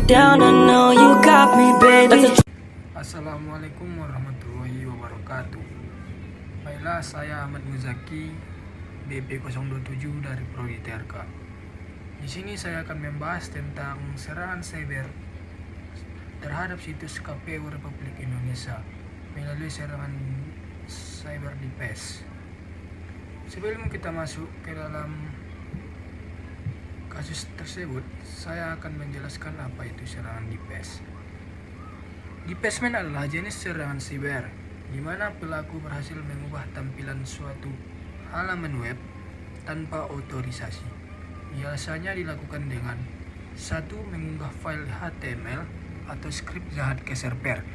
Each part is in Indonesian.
down, I know you got me, baby. Assalamualaikum warahmatullahi wabarakatuh. Baiklah, saya Ahmad Muzaki, BP027 dari Prodi TRK. Di sini saya akan membahas tentang serangan cyber terhadap situs KPU Republik Indonesia melalui serangan cyber di PES. Sebelum kita masuk ke dalam kasus tersebut, saya akan menjelaskan apa itu serangan di PES. Defacement adalah jenis serangan siber di mana pelaku berhasil mengubah tampilan suatu halaman web tanpa otorisasi. Biasanya dilakukan dengan 1. Mengunggah file HTML atau skrip jahat ke server.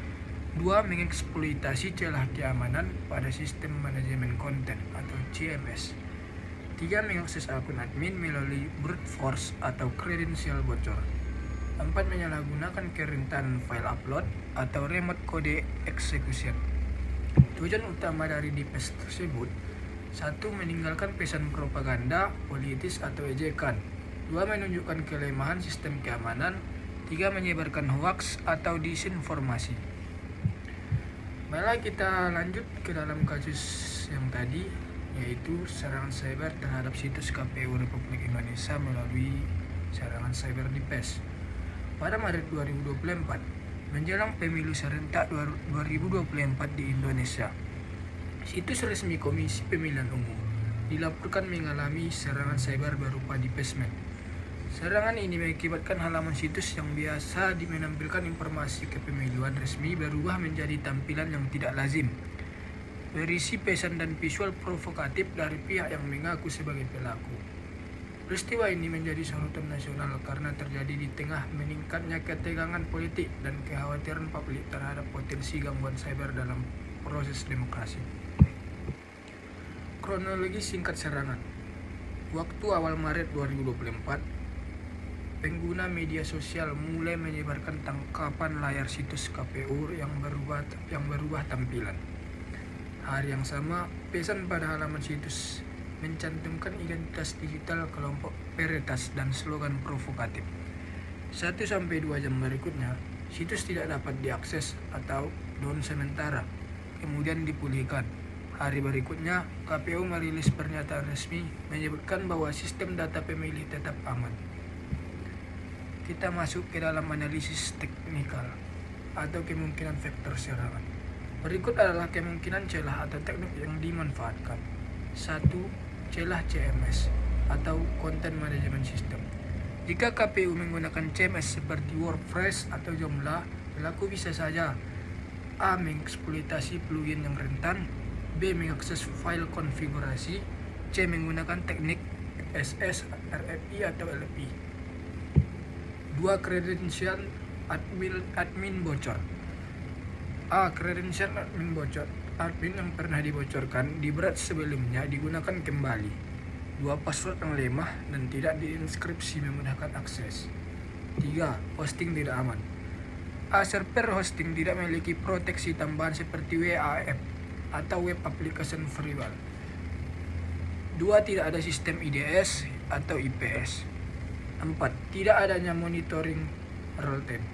2. Mengeksploitasi celah keamanan pada sistem manajemen konten atau CMS. 3. Mengakses akun admin melalui brute force atau kredensial bocor. 4. Menyalahgunakan kerentanan file upload atau remote code execution. Tujuan utama dari DPS tersebut: 1. Meninggalkan pesan propaganda, politis atau ejekan. 2. Menunjukkan kelemahan sistem keamanan. 3. Menyebarkan hoax atau disinformasi. Malah kita lanjut ke dalam kasus yang tadi, yaitu serangan cyber terhadap situs KPU Republik Indonesia melalui serangan cyber di PES. Pada Maret 2024, menjelang pemilu serentak 2024 di Indonesia, situs resmi Komisi Pemilihan Umum dilaporkan mengalami serangan cyber berupa defacement. Serangan ini mengakibatkan halaman situs yang biasa menampilkan informasi kepemiluan resmi berubah menjadi tampilan yang tidak lazim, berisi pesan dan visual provokatif dari pihak yang mengaku sebagai pelaku. Peristiwa ini menjadi sorotan nasional karena terjadi di tengah meningkatnya ketegangan politik dan kekhawatiran publik terhadap potensi gangguan cyber dalam proses demokrasi. Kronologi singkat serangan. Waktu awal Maret 2024, pengguna media sosial mulai menyebarkan tangkapan layar situs KPU yang berubah tampilan. Hari yang sama, pesan pada halaman situs mencantumkan identitas digital kelompok peretas dan slogan provokatif. 1-2 jam berikutnya, situs tidak dapat diakses atau down sementara, kemudian dipulihkan. Hari berikutnya, KPU merilis pernyataan resmi menyebutkan bahwa sistem data pemilih tetap aman. Kita masuk ke dalam analisis teknikal atau kemungkinan vektor serangan. Berikut adalah kemungkinan celah atau teknik yang dimanfaatkan. 1. Celah CMS atau Content Management System. Jika KPU menggunakan CMS seperti WordPress atau Joomla, pelaku bisa saja A. Mengeksploitasi plugin yang rentan, B. Mengakses file konfigurasi, C. Menggunakan teknik SS, RFI atau LFI. 2. Kredensial admin bocor. A. Kredensial admin bocor. Admin yang pernah dibocorkan di berat sebelumnya digunakan kembali. 2. Password yang lemah dan tidak diinskripsi memudahkan akses. 3. Hosting tidak aman. A. Server hosting tidak memiliki proteksi tambahan seperti WAF atau Web Application Firewall. 2. Tidak ada sistem IDS atau IPS. 4. Tidak adanya monitoring real time.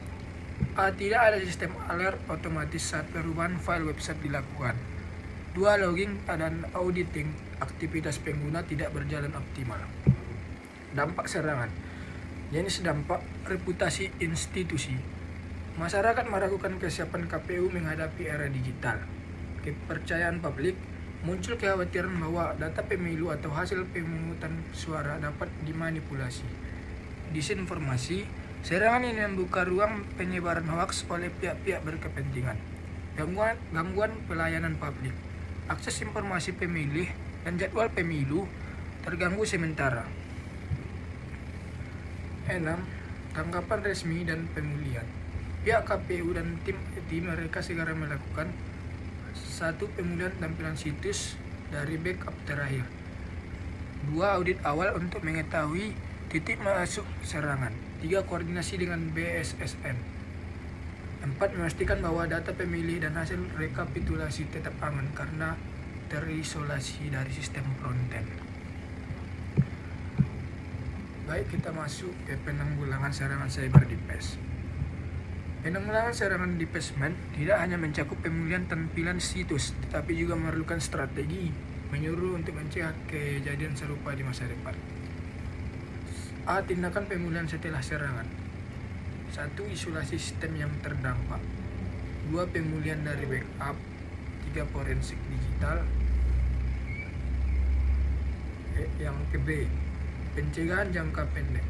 A. Tidak ada sistem alert otomatis saat perubahan file website dilakukan. 2. Logging dan auditing aktivitas pengguna tidak berjalan optimal. Dampak serangan. Jenis dampak: reputasi institusi. Masyarakat meragukan kesiapan KPU menghadapi era digital. Kepercayaan publik. Muncul kekhawatiran bahwa data pemilu atau hasil pemungutan suara dapat dimanipulasi. Disinformasi. Serangan ini membuka ruang penyebaran hoaks oleh pihak-pihak berkepentingan. Gangguan pelayanan publik. Akses informasi pemilih dan jadwal pemilu terganggu sementara. 6. Tanggapan resmi dan pemulihan. Pihak KPU dan tim IT mereka segera melakukan 1. Pemulihan tampilan situs dari backup terakhir. 2. Audit awal untuk mengetahui titik masuk serangan. 3. Koordinasi dengan BSSN. 4. Memastikan bahwa data pemilih dan hasil rekapitulasi tetap aman karena terisolasi dari sistem frontend. Baik, kita masuk ke penanggulangan serangan cyber di PES. Penanggulangan serangan di Pesman tidak hanya mencakup pemulihan tampilan situs, tetapi juga memerlukan strategi menyuruh untuk mencegah kejadian serupa di masa depan. A. Tindakan pemulihan setelah serangan. 1. Isolasi sistem yang terdampak. 2. Pemulihan dari backup. 3. Forensik digital. Yang ke B. Pencegahan jangka pendek.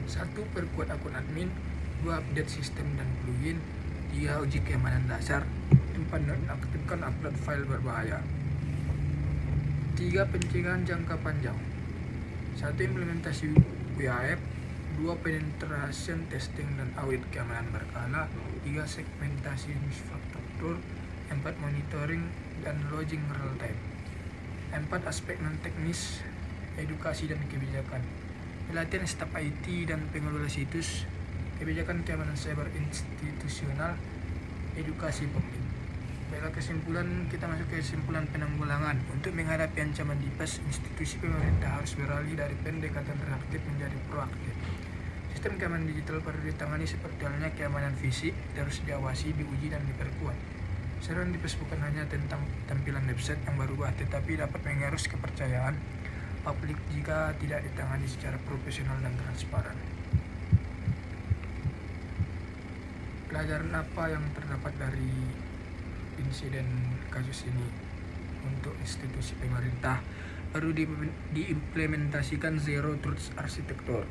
1. Perkuat akun admin. 2. Update sistem dan plugin. 3. Uji keamanan dasar. 4. Nonaktifkan upload file berbahaya. 3. Pencegahan jangka panjang. 1. Implementasi WAF. 2. Penetration testing dan audit keamanan berkala. 3. Segmentasi infrastruktur. 4. Monitoring dan logging real time. 4. Aspek non-teknis, edukasi dan kebijakan. Pelatihan staf IT dan pengelola situs, kebijakan keamanan cyber institusional, edukasi publik. Baiklah, kita masuk ke kesimpulan penanggulangan. Untuk menghadapi ancaman DPS, institusi pemerintah harus beralih dari pendekatan reaktif menjadi proaktif. Sistem keamanan digital perlu ditangani seperti halnya keamanan fisik, harus diawasi, diuji, dan diperkuat. Serangan DPS bukan hanya tentang tampilan website yang berubah, tetapi dapat mengerus kepercayaan publik jika tidak ditangani secara profesional dan transparan. Pelajaran apa yang terdapat dari insiden kasus ini? Untuk institusi pemerintah, perlu diimplementasikan Zero Trust Architecture,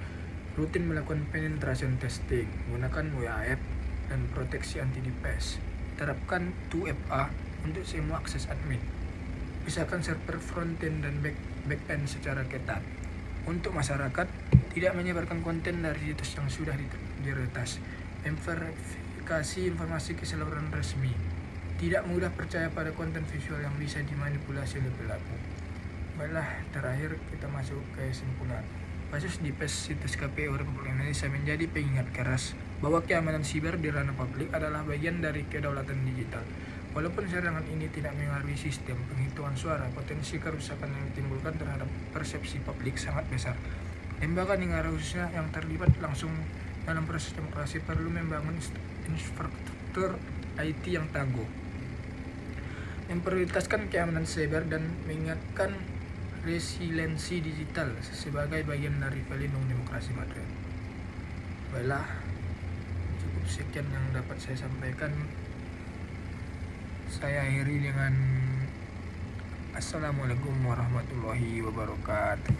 rutin melakukan penetration testing, gunakan WAF dan proteksi anti DPS, terapkan 2FA untuk semua akses admin, pisahkan server frontend dan backend secara ketat. Untuk masyarakat, tidak menyebarkan konten dari situs yang sudah diretas, memverifikasi informasi keseluruhan resmi, tidak mudah percaya pada konten visual yang bisa dimanipulasi oleh pelaku. Baiklah, terakhir kita masuk ke kesimpulan. Kasus DPS situs KPU Republik Indonesia menjadi pengingat keras bahwa keamanan siber di ranah publik adalah bagian dari kedaulatan digital. Walaupun serangan ini tidak mengaruhi sistem penghitungan suara, potensi kerusakan yang ditimbulkan terhadap persepsi publik sangat besar. Lembaga negara khususnya yang terlibat langsung dalam proses demokrasi perlu membangun infrastruktur IT yang tangguh, memprioritaskan keamanan cyber dan mengingatkan resiliensi digital sebagai bagian dari pelindung demokrasi modern. Baiklah, cukup sekian yang dapat saya sampaikan. Saya akhiri dengan Assalamualaikum warahmatullahi wabarakatuh.